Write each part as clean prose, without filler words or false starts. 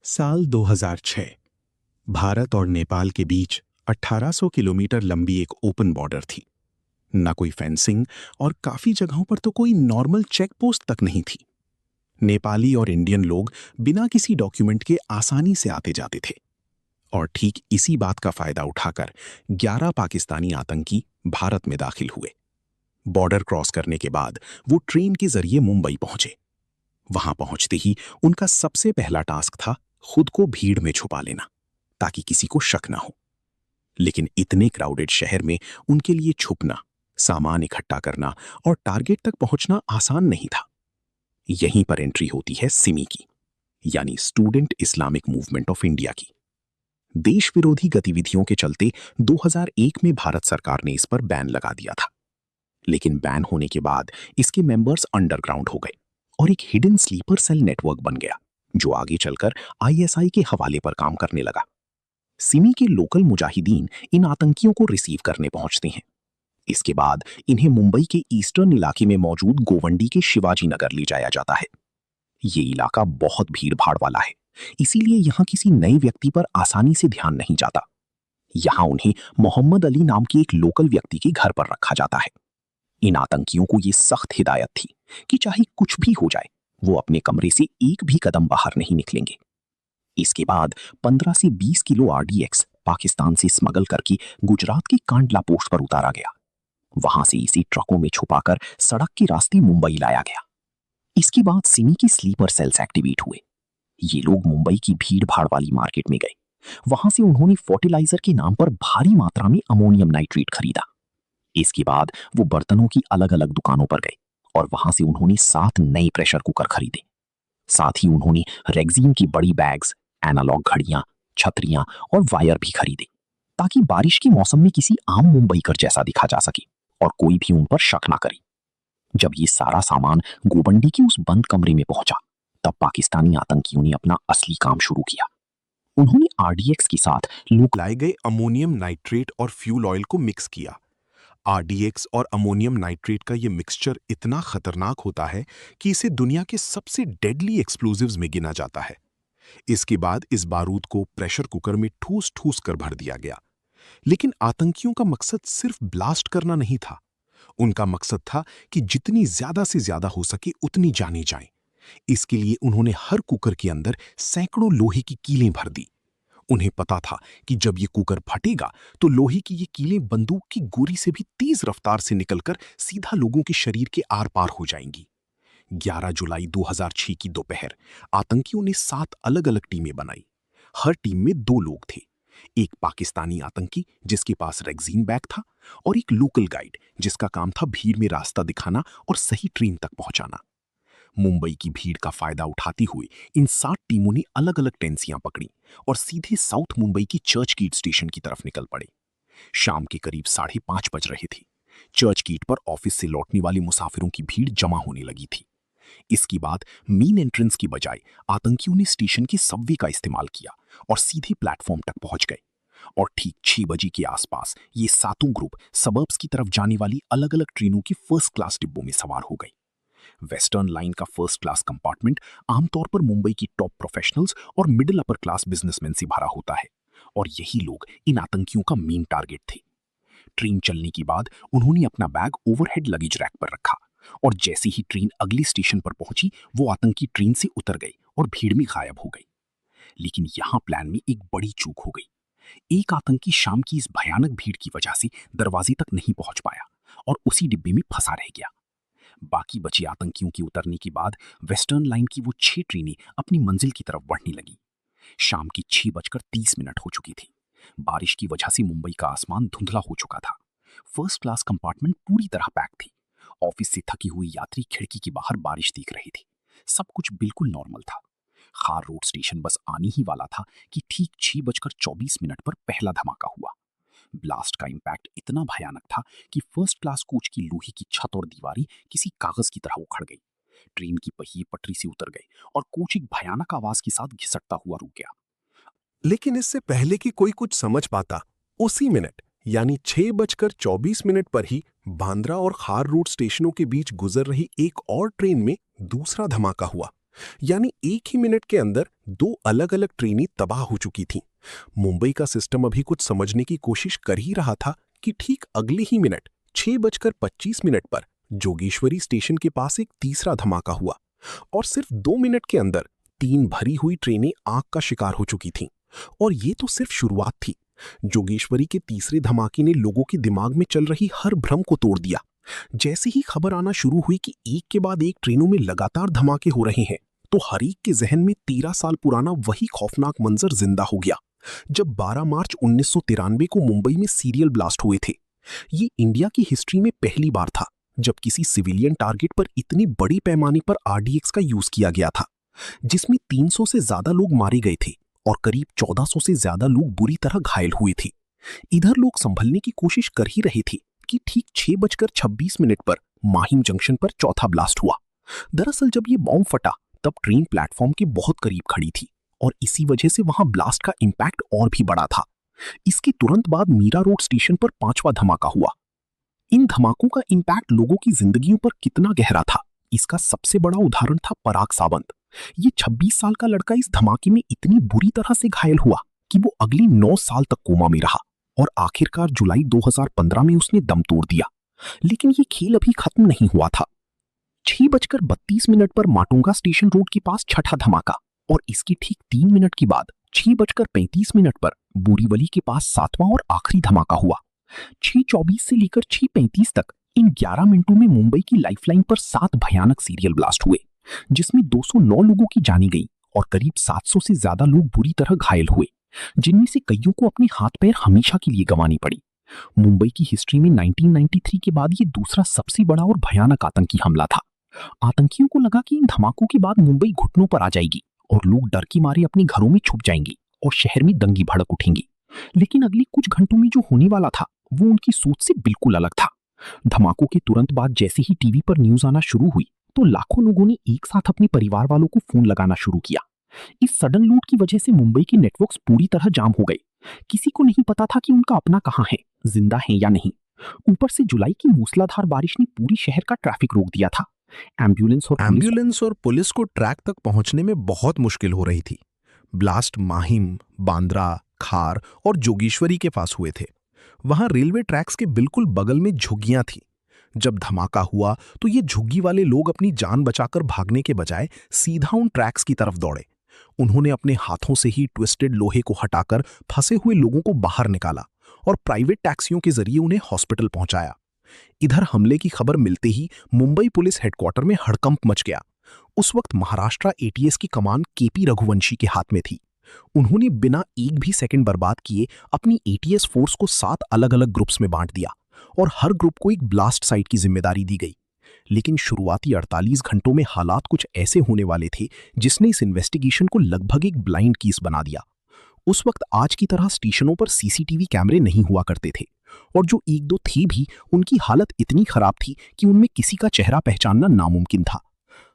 साल 2006। भारत और नेपाल के बीच 1800 किलोमीटर लंबी एक ओपन बॉर्डर थी। ना कोई फेंसिंग और काफी जगहों पर तो कोई नॉर्मल चेक पोस्ट तक नहीं थी। नेपाली और इंडियन लोग बिना किसी डॉक्यूमेंट के आसानी से आते जाते थे। और ठीक इसी बात का फायदा उठाकर 11 पाकिस्तानी आतंकी भारत में दाखिल हुए। बॉर्डर क्रॉस करने के बाद वो ट्रेन के जरिए मुंबई पहुंचे। वहां पहुंचते ही उनका सबसे पहला टास्क था खुद को भीड़ में छुपा लेना, ताकि किसी को शक ना हो। लेकिन इतने क्राउडेड शहर में उनके लिए छुपना, सामान इकट्ठा करना और टारगेट तक पहुंचना आसान नहीं था। यहीं पर एंट्री होती है सिमी की, यानी student Islamic movement of India की। देश विरोधी गतिविधियों के चलते 2001 में भारत सरकार ने इस पर बैन लगा दिया था। लेकिन बैन होने के बाद इसके मेंबर्स अंडरग्राउंड हो गए और एक हिडन स्लीपर सेल नेटवर्क बन गया, जो आगे चलकर आईएसआई के हवाले पर काम करने लगा। सिमी के लोकल मुजाहिदीन इन आतंकियों को रिसीव करने पहुंचते हैं। इसके बाद इन्हें मुंबई के ईस्टर्न इलाके में मौजूद गोवंडी के शिवाजी नगर ले जाया जाता है। ये इलाका बहुत भीड़ भाड़ वाला है, इसीलिए यहाँ किसी नए व्यक्ति पर आसानी से ध्यान नहीं जाता। यहाँ उन्हें मोहम्मद अली नाम के एक लोकल व्यक्ति के घर पर रखा जाता है। इन आतंकियों को ये सख्त हिदायत थी कि चाहे कुछ भी हो जाए, वो अपने कमरे से एक भी कदम बाहर नहीं निकलेंगे। इसके बाद 15 से 20 किलो आरडीएक्स पाकिस्तान से स्मगल करके गुजरात की कांडला पोस्ट पर उतारा गया। वहां से इसे ट्रकों में छुपाकर सड़क के रास्ते मुंबई लाया गया। इसके बाद सिमी की स्लीपर सेल्स एक्टिवेट हुए। ये लोग मुंबई की भीड़ भाड़ वाली मार्केट में गए। वहां से उन्होंने फर्टिलाइजर के नाम पर भारी मात्रा में अमोनियम नाइट्रेट खरीदा। इसके बाद वो बर्तनों की अलग अलग दुकानों पर गए और वहां से उन्होंने 7 नए प्रेशर कुकर खरीदे। साथ ही उन्होंने रेक्सीन की बड़ी बैग्स, एनालॉग घड़ियां, छतरियां और वायर भी खरीदे, ताकि बारिश के मौसम में किसी आम मुंबईकर जैसा दिखा जा सके और कोई भी उन पर शक ना करे। जब ये सारा सामान गोवंडी के उस बंद कमरे में पहुंचा, तब पाकिस्तानी आतंकियों ने अपना असली काम शुरू किया। उन्होंने आरडीएक्स के साथ लोग लाए गए अमोनियम नाइट्रेट और फ्यूल ऑयल को मिक्स किया। आरडीएक्स और अमोनियम नाइट्रेट का ये मिक्सचर इतना खतरनाक होता है कि इसे दुनिया के सबसे डेडली एक्सप्लोजिव्स में गिना जाता है। इसके बाद इस बारूद को प्रेशर कुकर में ठूस ठूस कर भर दिया गया। लेकिन आतंकियों का मकसद सिर्फ ब्लास्ट करना नहीं था। उनका मकसद था कि जितनी ज्यादा से ज्यादा हो सके उतनी जाने जाएं। इसके लिए उन्होंने हर कुकर के अंदर सैकड़ों लोहे की कीलें भर दी। उन्हें पता था कि जब ये कुकर फटेगा तो लोहे की ये कीलें बंदूक की गोली से भी तेज रफ्तार से निकलकर सीधा लोगों के शरीर के आर पार हो जाएंगी। 11 जुलाई 2006 की दोपहर आतंकियों ने 7 अलग अलग टीमें बनाई। हर टीम में 2 लोग थे। एक पाकिस्तानी आतंकी जिसके पास रेक्सीन बैग था, और एक लोकल गाइड जिसका काम था भीड़ में रास्ता दिखाना और सही ट्रेन तक पहुंचाना। मुंबई की भीड़ का फायदा उठाते हुए इन 7 टीमों ने अलग अलग टैक्सियां पकड़ी और सीधे साउथ मुंबई की चर्च गेट स्टेशन की तरफ निकल पड़े। शाम के करीब 5:30 बज रहे थे। चर्च गेट पर ऑफिस से लौटने वाले मुसाफिरों की भीड़ जमा होने लगी थी। इसके बाद मेन एंट्रेंस की बजाय आतंकियों ने स्टेशन के सबवे का इस्तेमाल किया और सीधे प्लेटफॉर्म तक पहुंच गए। और ठीक 6 बजे के आसपास ये सातों ग्रुप सबर्ब्स की तरफ जाने वाली अलग अलग ट्रेनों की फर्स्ट क्लास डिब्बों में सवार हो गई। वेस्टर्न लाइन का फर्स्ट क्लास कंपार्टमेंट आमतौर पर मुंबई की टॉप प्रोफेशनल्स और मिडिल अपर क्लास बिजनेसमैन से भरा होता है, और यही लोग इन आतंकियों का मेन टारगेट थे। ट्रेन चलने के बाद उन्होंने अपना बैग ओवरहेड लगेज रैक पर रखा, और जैसे ही ट्रेन अगले स्टेशन पर पहुंची, वो आतंकी ट्रेन से उतर गए और भीड़ में गायब हो गए। लेकिन यहां प्लान में एक बड़ी चूक हो गई। एक आतंकी शाम की इस भयानक भीड़ की वजह से दरवाजे तक नहीं पहुंच पाया और उसी डिब्बे में फंसा रह गया। बाकी बचे आतंकियों के उतरने के बाद वेस्टर्न लाइन की वो 6 ट्रेनें अपनी मंजिल की तरफ बढ़ने लगी। शाम की 6:30 हो चुकी थी। बारिश की वजह से मुंबई का आसमान धुंधला हो चुका था। फर्स्ट क्लास कंपार्टमेंट पूरी तरह पैक थी। ऑफिस से थकी हुई यात्री खिड़की के बाहर बारिश देख रहे थे। सब कुछ बिल्कुल नॉर्मल था। खार रोड स्टेशन बस आने ही वाला था कि ठीक 6:24 पर पहला धमाका हुआ। ब्लास्ट का इंपैक्ट इतना भयानक था कि फर्स्ट क्लास कोच की लोहे की छत और दीवारें किसी कागज की तरह उखड़ गई। ट्रेन की पहिए पटरी से उतर गए और कोच एक भयानक आवाज के साथ घिसटता हुआ रुक गया। लेकिन इससे पहले कि कोई कुछ समझ पाता, उसी मिनट यानी 6:24 पर ही बांद्रा और खार रोड स्टेशनों के बीच गुजर रही एक और ट्रेन में दूसरा धमाका हुआ। यानी एक ही मिनट के अंदर दो अलग अलग ट्रेनें तबाह हो चुकी थीं। मुंबई का सिस्टम अभी कुछ समझने की कोशिश कर ही रहा था कि ठीक अगले ही मिनट 6:25 पर जोगेश्वरी स्टेशन के पास एक तीसरा धमाका हुआ और सिर्फ 2 मिनट के अंदर 3 भरी हुई ट्रेनें आग का शिकार हो चुकी थीं। और ये तो सिर्फ शुरुआत थी। जोगेश्वरी के तीसरे धमाके ने लोगों के दिमाग में चल रही हर भ्रम को तोड़ दिया। जैसे ही खबर आना शुरू हुई कि एक के बाद एक ट्रेनों में लगातार धमाके हो रहे हैं, तो हर एक के जहन में 13 साल पुराना वही खौफनाक मंजर जिंदा हो गया जब 12 मार्च 1993 को मुंबई में सीरियल ब्लास्ट हुए थे। ये इंडिया की हिस्ट्री में पहली बार था जब किसी सिविलियन टारगेट पर इतनी बड़ी पैमाने पर आरडीएक्स का यूज किया गया था, जिसमें 300 से ज्यादा लोग मारे गए थे और करीब 1400 से ज्यादा लोग बुरी तरह घायल हुए थे। इधर लोग संभलने की कोशिश कर ही रहे थे कि ठीक 6:26 पर माहिम जंक्शन पर चौथा ब्लास्ट हुआ। दरअसल जब ये बॉम्ब फटा तब ट्रेन प्लेटफॉर्म के बहुत करीब खड़ी थी और इसी वजह से वहां ब्लास्ट का इंपैक्ट और भी बड़ा था। इसके तुरंत बाद मीरा रोड स्टेशन पर 5वां धमाका हुआ। इन धमाकों का इंपैक्ट लोगों की जिंदगियों पर कितना गहरा था, इसका सबसे बड़ा उदाहरण था पराग सावंत। ये 26 साल का लड़का इस धमाके में इतनी बुरी तरह से घायल हुआ कि वो अगली 9 साल तक कोमा में रहा और आखिरकार जुलाई 2015 में उसने दम तोड़ दिया। लेकिन ये खेल अभी खत्म नहीं हुआ था। 6:32 पर माटुंगा स्टेशन रोड के पास छठा धमाका और इसके ठीक 3 मिनट के बाद 6:35 पर बोरीवली के पास 7वां और आखिरी धमाका हुआ। 6:24 से लेकर 6:35 तक इन 11 मिनटों में मुंबई की लाइफलाइन पर 7 भयानक सीरियल ब्लास्ट हुए, जिसमें 209 लोगों की जानें गई और करीब 700 से ज्यादा लोग बुरी तरह घायल हुए, जिनमें से कईयों को अपने हाथ पैर हमेशा के लिए गंवानी पड़ी। मुंबई की हिस्ट्री में 1993 के बाद ये दूसरा सबसे बड़ा और भयानक आतंकी हमला था। आतंकियों को लगा कि इन धमाकों के बाद मुंबई घुटनों पर आ जाएगी और लोग डर के मारे अपने घरों में छुप जाएंगे और शहर में दंगे भड़क उठेंगे। लेकिन अगले कुछ घंटों में जो होने वाला था वो उनकी सोच से बिल्कुल अलग था। धमाकों के तुरंत बाद जैसे ही टीवी पर न्यूज आना शुरू हुई तो लाखों लोगों ने एक साथ अपने परिवार वालों को फोन लगाना शुरू किया। इस सडन लूट की वजह से मुंबई के नेटवर्क्स पूरी तरह जाम हो गए। किसी को नहीं पता था कि उनका अपना कहाँ है, जिंदा है या नहीं। ऊपर से जुलाई की मूसलाधार बारिश ने पूरी शहर का ट्रैफिक रोक दिया था। एम्बुलेंस और पुलिस को ट्रैक तक पहुंचने में बहुत मुश्किल हो रही थी। ब्लास्ट माहिम, बांद्रा, खार और जोगेश्वरी के पास हुए थे। वहां रेलवे ट्रैक्स के बिल्कुल बगल में झुग्गियां थीं। जब धमाका हुआ तो ये झुग्गी वाले लोग अपनी जान बचाकर भागने के बजाय सीधा उन ट्रैक्स की तरफ दौड़े। उन्होंने अपने हाथों से ही ट्विस्टेड लोहे को हटाकर फंसे हुए लोगों को बाहर निकाला और प्राइवेट टैक्सियों के जरिए उन्हें हॉस्पिटल पहुंचाया। इधर हमले की खबर मिलते ही मुंबई पुलिस हेडक्वार्टर में हड़कंप मच गया। उस वक्त महाराष्ट्र एटीएस की कमान केपी रघुवंशी के हाथ में थी। उन्होंने बिना एक भी सेकंड बर्बाद किए अपनी एटीएस फोर्स को 7 अलग अलग ग्रुप्स में बांट दिया और हर ग्रुप को एक ब्लास्ट साइट की जिम्मेदारी दी गई। लेकिन शुरुआती 48 घंटों में हालात कुछ ऐसे होने वाले थे जिसने इस इन्वेस्टिगेशन को लगभग एक ब्लाइंड केस बना दिया। उस वक्त आज की तरह स्टेशनों पर सीसीटीवी कैमरे नहीं हुआ करते थे और जो एक दो थे भी उनकी हालत इतनी खराब थी कि उनमें किसी का चेहरा पहचानना नामुमकिन था।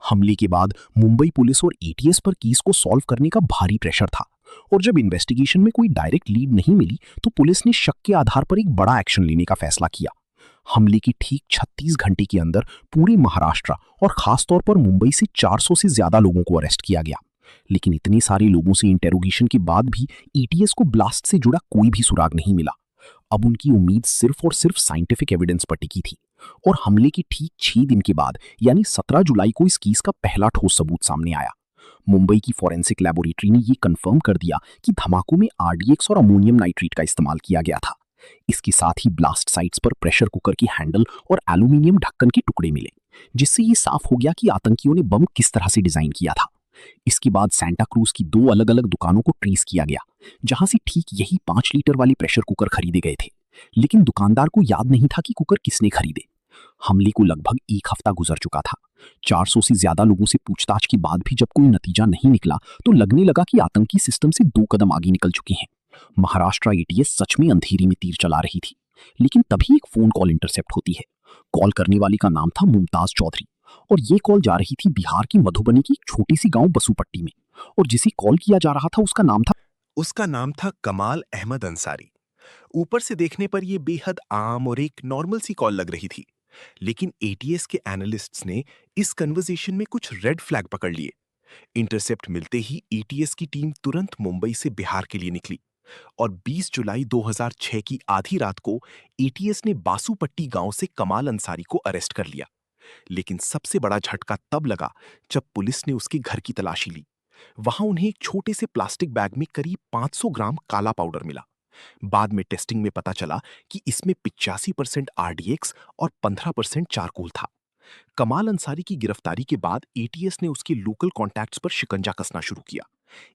हमले के बाद मुंबई पुलिस और एटीएस पर केस को सॉल्व करने का भारी प्रेशर था और जब इन्वेस्टिगेशन में कोई डायरेक्ट लीड नहीं मिली तो पुलिस ने शक के आधार पर एक बड़ा एक्शन लेने का फैसला किया। हमले के ठीक 36 घंटे के अंदर पूरे महाराष्ट्र और खासतौर पर मुंबई से 400 से ज्यादा लोगों को अरेस्ट किया गया। लेकिन इतने सारे लोगों से इंटेरोगेशन के बाद भी एटीएस को ब्लास्ट से जुड़ा कोई भी सुराग नहीं मिला। अब उनकी उम्मीद सिर्फ और सिर्फ साइंटिफिक एविडेंस पर टिकी थी और हमले के ठीक 6 दिन के बाद यानी 17 जुलाई को इस केस का पहला ठोस सबूत सामने आया। मुंबई की फॉरेंसिक लैबोरेटरी ने यह कंफर्म कर दिया कि धमाकों में आरडीएक्स और अमोनियम नाइट्रेट का इस्तेमाल किया गया था। इसके साथ ही ब्लास्ट साइट्स पर प्रेशर कुकर की हैंडल और एल्यूमिनियम ढक्कन के टुकड़े मिले, जिससे ये साफ हो गया कि आतंकियों ने बम किस तरह से डिजाइन किया था। इसके बाद सैंटा क्रूज की 2 अलग अलग दुकानों को ट्रेस किया गया, जहां से ठीक यही 5 लीटर वाले प्रेशर कुकर खरीदे गए थे। लेकिन दुकानदार को याद नहीं था कि कुकर किसने खरीदे। हमले को लगभग 1 हफ्ता गुजर चुका था। 400 से ज्यादा लोगों से पूछताछ के बाद भी जब कोई नतीजा नहीं निकला तो लगने लगा कि आतंकी सिस्टम से 2 कदम आगे निकल चुके हैं। महाराष्ट्र एटीएस सच में अंधेरी में तीर चला रही थी। लेकिन तभी एक फोन कॉल इंटरसेप्ट होती है। कॉल करने वाली का नाम था मुमताज चौधरी और ये कॉल जा रही थी बिहार की मधुबनी की एक छोटी सी गांव बसुपट्टी में, और जिसे कॉल किया जा रहा था उसका नाम था कमाल अहमद अंसारी। ऊपर से देखने पर यह बेहद आम और एक नॉर्मल सी कॉल लग रही थी, लेकिन एटीएस के एनालिस्ट्स ने इस कन्वर्सेशन में कुछ रेड फ्लैग पकड़ लिए। इंटरसेप्ट मिलते ही एटीएस की टीम तुरंत मुंबई से बिहार के लिए निकली और 20 जुलाई 2006 की आधी रात को एटीएस ने बासुपट्टी गांव से कमाल अंसारी को अरेस्ट कर लिया। लेकिन सबसे बड़ा झटका तब लगा जब पुलिस ने उसके घर की तलाशी ली। वहां उन्हें एक छोटे से प्लास्टिक बैग में करीब 500 ग्राम काला पाउडर मिला। बाद में टेस्टिंग में पता चला कि इसमें 85% आरडीएक्स और 15% चारकोल था। कमाल अंसारी की गिरफ्तारी के बाद एटीएस ने उसके लोकल कॉन्टैक्ट्स पर शिकंजा कसना शुरू किया।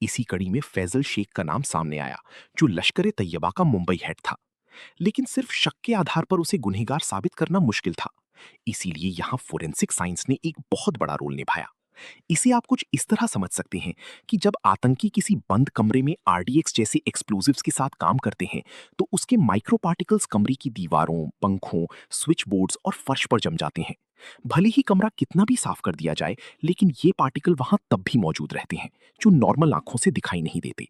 इसी कड़ी में फैजल शेख का नाम सामने आया, जो लश्कर ए तैयबा का मुंबई हेड था। लेकिन सिर्फ शक के आधार पर उसे गुनहगार साबित करना मुश्किल था। इसीलिए यहां फोरेंसिक साइंस ने एक बहुत बड़ा रोल निभाया। इसे आप कुछ इस तरह समझ सकते हैं कि जब आतंकी किसी बंद कमरे में आरडीएक्स जैसे एक्सप्लोजिव्स के साथ काम करते हैं, तो उसके माइक्रो पार्टिकल्स कमरे की दीवारों, पंखों, स्विच बोर्ड्स और फर्श पर जम जाते हैं। भले ही कमरा कितना भी साफ कर दिया जाए, लेकिन ये पार्टिकल वहां तब भी मौजूद रहते हैं, जो नॉर्मल आंखों से दिखाई नहीं देते।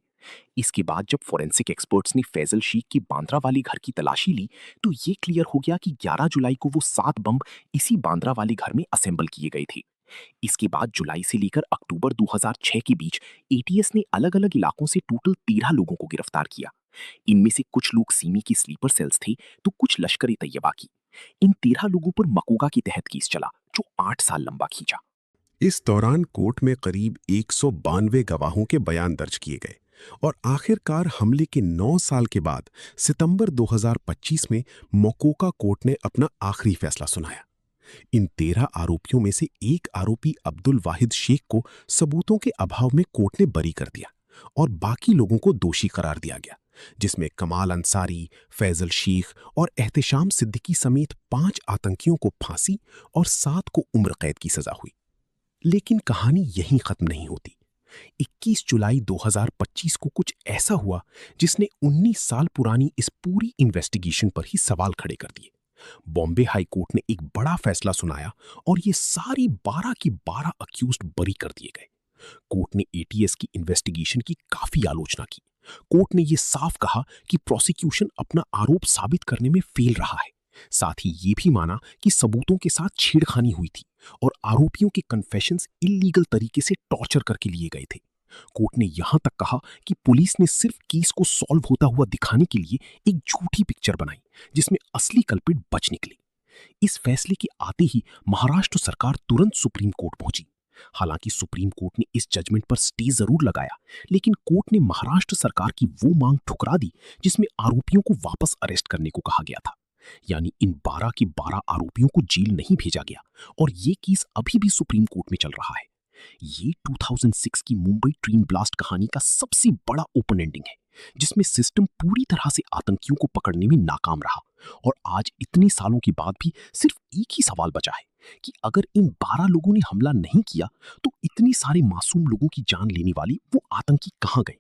इसके बाद जब फोरेंसिक एक्सपर्ट्स ने फैजल शेख की बांद्रा वाले घर की तलाशी ली, तो ये क्लियर हो गया कि 11 जुलाई को वो 7 बम इसी बांद्रा वाले घर में असेंबल किए गए थे। इसके बाद जुलाई से लेकर अक्टूबर 2006 के बीच एटीएस ने अलग-अलग इलाकों से टोटल 13 लोगों को गिरफ्तार किया। इनमें से कुछ लोग सीमी की स्लीपर सेल्स थे, तो कुछ लश्कर ए तैयबा की। इन 13 लोगों पर मकोगा के तहत केस चला, जो 8 साल लंबा खींचा। इस दौरान कोर्ट में करीब 192 गवाहों के बयान दर्ज किए गए और आखिरकार हमले के 9 साल के बाद सितंबर 2025 में मोकोका कोर्ट ने अपना आखिरी फैसला सुनाया। इन 13 आरोपियों में से एक आरोपी अब्दुल वाहिद शेख को सबूतों के अभाव में कोर्ट ने बरी कर दिया और बाकी लोगों को दोषी करार दिया गया, जिसमें कमाल अंसारी, फैजल शेख और एहतिशाम सिद्दीकी समेत 5 आतंकियों को फांसी और 7 को उम्र कैद की सजा हुई। लेकिन कहानी यहीं खत्म नहीं होती। 21 जुलाई 2025 को कुछ ऐसा हुआ जिसने 19 साल पुरानी इस पूरी इन्वेस्टिगेशन पर ही सवाल खड़े कर दिए। बॉम्बे हाई कोर्ट ने एक बड़ा फैसला सुनाया और ये सारी 12 की 12 अक्यूज्ड बरी कर दिए गए। कोर्ट ने एटीएस की इन्वेस्टिगेशन की काफी आलोचना की। कोर्ट ने यह साफ कहा कि प्रोसिक्यूशन अपना आरोप साबित करने में फेल रहा है। साथ ही ये भी माना कि सबूतों के साथ छेड़खानी हुई थी और आरोपियों के कन्फेशंस इल्लीगल तरीके से टॉर्चर करके लिए गए थे। कोर्ट ने यहां तक कहा कि पुलिस ने सिर्फ केस को सॉल्व होता हुआ दिखाने के लिए एक झूठी पिक्चर बनाई, जिसमें असली कल्प्रिट बच निकले। इस फैसले के आते ही महाराष्ट्र सरकार तुरंत सुप्रीम कोर्ट पहुंची। हालांकि सुप्रीम कोर्ट ने इस जजमेंट पर स्टे जरूर लगाया, लेकिन कोर्ट ने महाराष्ट्र सरकार की वो मांग ठुकरा दी जिसमें आरोपियों को वापस अरेस्ट करने को कहा गया था। यानी इन 12 के 12 आरोपियों को जेल नहीं भेजा गया और ये केस अभी भी सुप्रीम कोर्ट में चल रहा है। ये 2006 की मुंबई ट्रेन ब्लास्ट कहानी का सबसे बड़ा ओपन एंडिंग है, जिसमें सिस्टम पूरी तरह से आतंकियों को पकड़ने में नाकाम रहा। और आज इतने सालों के बाद भी सिर्फ एक ही सवाल बचा है कि अगर इन 12 लोगों ने हमला नहीं किया, तो इतने सारे मासूम लोगों की जान लेने वाले वो आतंकी कहां गए।